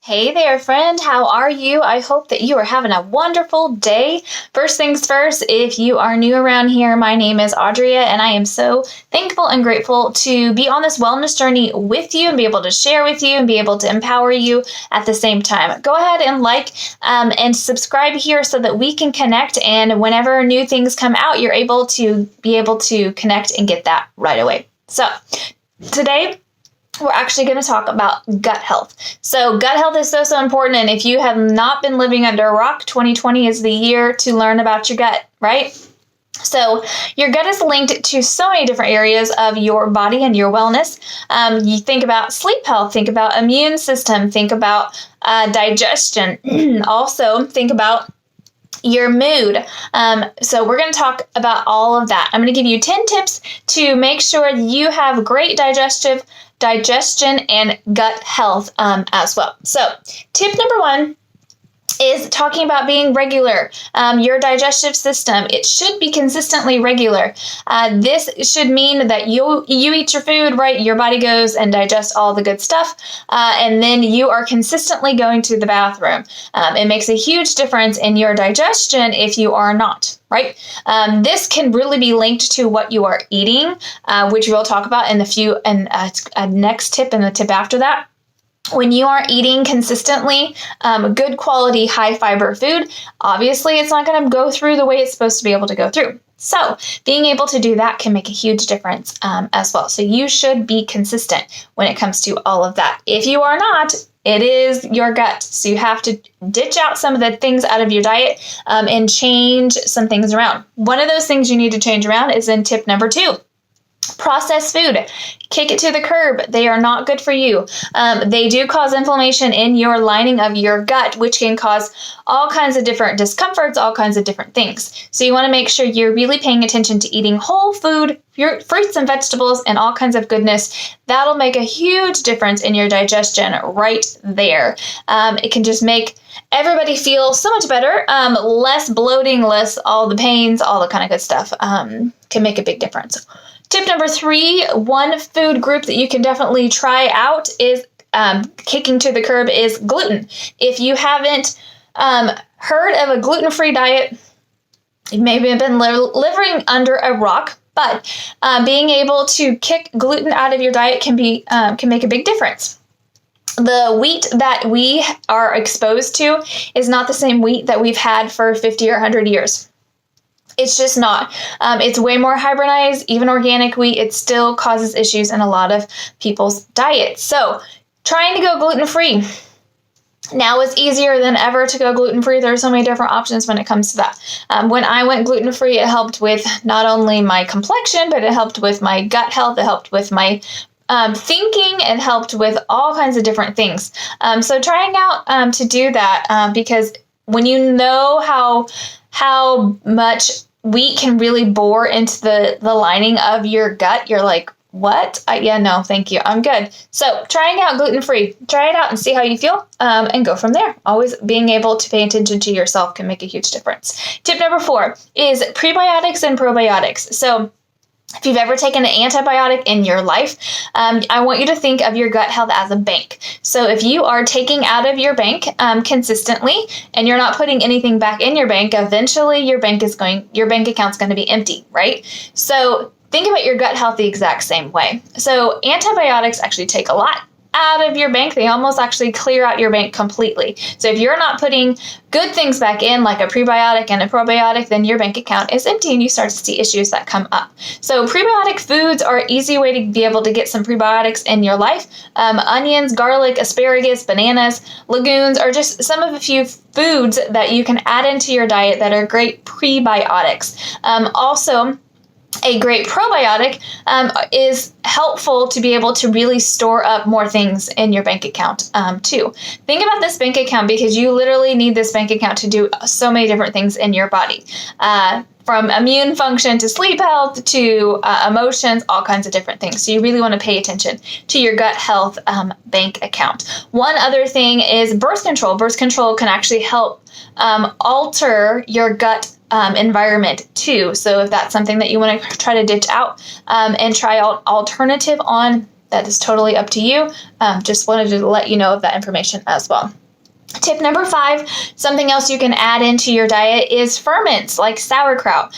Hey there, friend. How are you? I hope that you are having a wonderful day. First things first, if you are new around here, my name is Audria, and I am so thankful and grateful to be on this wellness journey with you and be able to share with you and be able to empower you at the same time. Go ahead and like and subscribe here so that we can connect, and whenever new things come out, you're able to connect and get that right away. So today, we're actually going to talk about gut health. So gut health is so important. And if you have not been living under a rock, 2020 is the year to learn about your gut, right? So your gut is linked to so many different areas of your body and your wellness. You think about sleep health, think about immune system, think about digestion. Also think about your mood. So we're going to talk about all of that. I'm going to give you 10 tips to make sure you have great digestion and gut health as well. So tip number 1 is talking about being regular. Your digestive system, it should be consistently regular. This should mean that you eat your food, right? Your body goes and digests all the good stuff, and then you are consistently going to the bathroom. It makes a huge difference in your digestion if you are not, right? This can really be linked to what you are eating, which we'll talk about in a next tip and the tip after that. When you are eating consistently good quality, high fiber food, obviously it's not going to go through the way it's supposed to be able to go through. So being able to do that can make a huge difference as well. So you should be consistent when it comes to all of that. If you are not, it is your gut. So you have to ditch out some of the things out of your diet and change some things around. One of those things you need to change around is in tip number 2. Processed food. Kick it to the curb. They are not good for you. They do cause inflammation in your lining of your gut, which can cause all kinds of different discomforts, all kinds of different things. So you want to make sure you're really paying attention to eating whole food, your fruits and vegetables, and all kinds of goodness. That'll make a huge difference in your digestion right there. It can just make everybody feel so much better. Less bloating, less all the pains, all the kind of good stuff can make a big difference. Tip number 3, one food group that you can definitely try out is kicking to the curb is gluten. If you haven't heard of a gluten-free diet, you maybe have been living under a rock, but being able to kick gluten out of your diet can make a big difference. The wheat that we are exposed to is not the same wheat that we've had for 50 or 100 years. It's just not. It's way more hybridized. Even organic wheat, it still causes issues in a lot of people's diets. So trying to go gluten-free. Now it's easier than ever to go gluten-free. There are so many different options when it comes to that. When I went gluten-free, it helped with not only my complexion, but it helped with my gut health. It helped with my thinking. It helped with all kinds of different things. So trying out to do that because when you know how much wheat can really bore into the lining of your gut, you're like, what? Yeah, no, thank you. I'm good. So trying out gluten-free, try it out and see how you feel and go from there. Always being able to pay attention to yourself can make a huge difference. Tip number 4 is prebiotics and probiotics. So if you've ever taken an antibiotic in your life, I want you to think of your gut health as a bank. So if you are taking out of your bank consistently and you're not putting anything back in your bank, eventually your bank account's going to be empty, right? So think about your gut health the exact same way. So antibiotics actually take a lot out of your bank. They almost actually clear out your bank completely. So if you're not putting good things back in, like a prebiotic and a probiotic, then your bank account is empty and you start to see issues that come up. So prebiotic foods are an easy way to be able to get some prebiotics in your life. Onions, garlic, asparagus, bananas, legumes are just some of a few foods that you can add into your diet that are great prebiotics. Also, a great probiotic is helpful to be able to really store up more things in your bank account too. Think about this bank account because you literally need this bank account to do so many different things in your body. From immune function to sleep health to emotions, all kinds of different things. So you really want to pay attention to your gut health bank account. One other thing is birth control. Birth control can actually help alter your gut environment too. So if that's something that you want to try to ditch out and try out alternative on that is totally up to you. Just wanted to let you know of that information as well. Tip number 5, something else you can add into your diet is ferments like sauerkraut.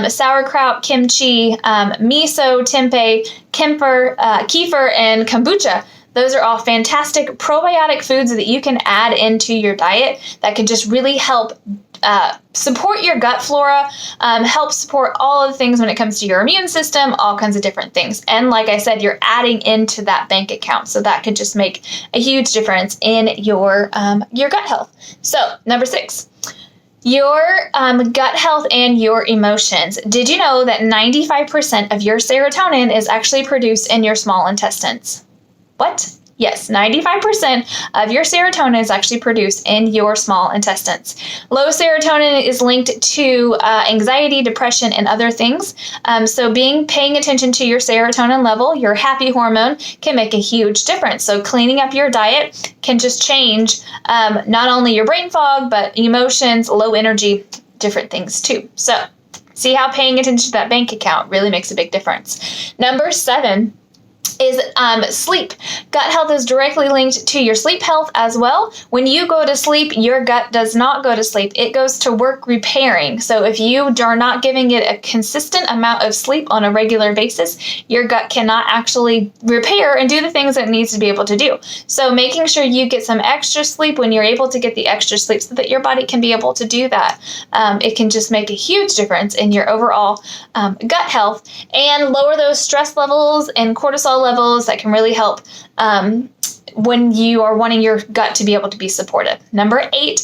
Sauerkraut, kimchi, miso, tempeh, kefir, and kombucha. Those are all fantastic probiotic foods that you can add into your diet that can just really help support your gut flora, help support all of the things when it comes to your immune system, all kinds of different things. And like I said, you're adding into that bank account. So that could just make a huge difference in your gut health. So number 6. Your gut health and your emotions. Did you know that 95% of your serotonin is actually produced in your small intestines? What? Yes, 95% of your serotonin is actually produced in your small intestines. Low serotonin is linked to anxiety, depression, and other things. So paying attention to your serotonin level, your happy hormone, can make a huge difference. So cleaning up your diet can just change not only your brain fog, but emotions, low energy, different things too. So see how paying attention to that bank account really makes a big difference. Number 7 is sleep. Gut health is directly linked to your sleep health as well. When you go to sleep, your gut does not go to sleep. It goes to work repairing. So if you are not giving it a consistent amount of sleep on a regular basis, your gut cannot actually repair and do the things that it needs to be able to do. So making sure you get some extra sleep when you're able to get the extra sleep so that your body can be able to do that. It can just make a huge difference in your overall gut health and lower those stress levels and cortisol levels that can really help when you are wanting your gut to be able to be supportive. Number 8,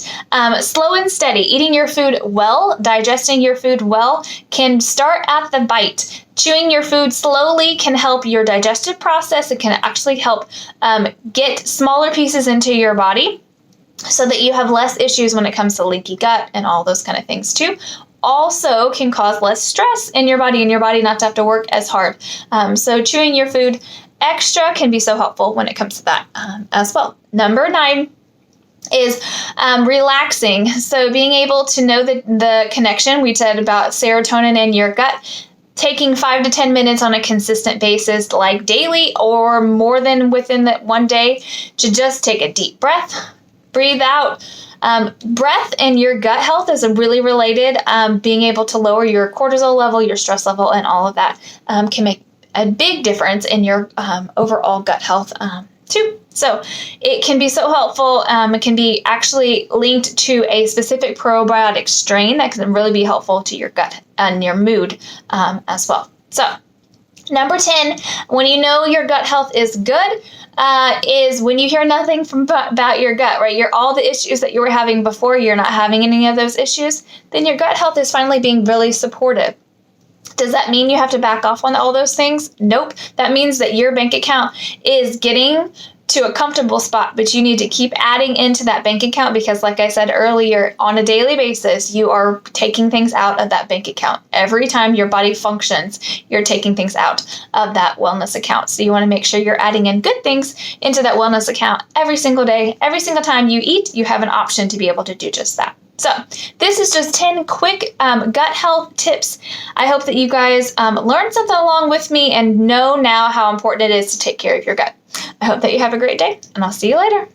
slow and steady. Eating your food well, digesting your food well, can start at the bite. Chewing your food slowly can help your digestive process. It can actually help get smaller pieces into your body so that you have less issues when it comes to leaky gut and all those kind of things too. Also can cause less stress in your body and your body not to have to work as hard. So chewing your food extra can be so helpful when it comes to that as well. Number 9 is relaxing. So being able to know the connection we said about serotonin in your gut, taking 5 to 10 minutes on a consistent basis, like daily or more than within that one day, to just take a deep breath, breathe out. Breath and your gut health is really related. Being able to lower your cortisol level, your stress level, and all of that can make a big difference in your overall gut health too. So it can be so helpful. It can be actually linked to a specific probiotic strain that can really be helpful to your gut and your mood as well. So number 10, when you know your gut health is good, is when you hear nothing about your gut, right? All the issues that you were having before, you're not having any of those issues, then your gut health is finally being really supportive. Does that mean you have to back off on all those things? Nope. That means that your bank account is getting to a comfortable spot, but you need to keep adding into that bank account because, like I said earlier, on a daily basis, you are taking things out of that bank account. Every time your body functions, you're taking things out of that wellness account. So you want to make sure you're adding in good things into that wellness account every single day. Every single time you eat, you have an option to be able to do just that. So this is just 10 quick gut health tips. I hope that you guys learned something along with me and know now how important it is to take care of your gut. I hope that you have a great day, and I'll see you later.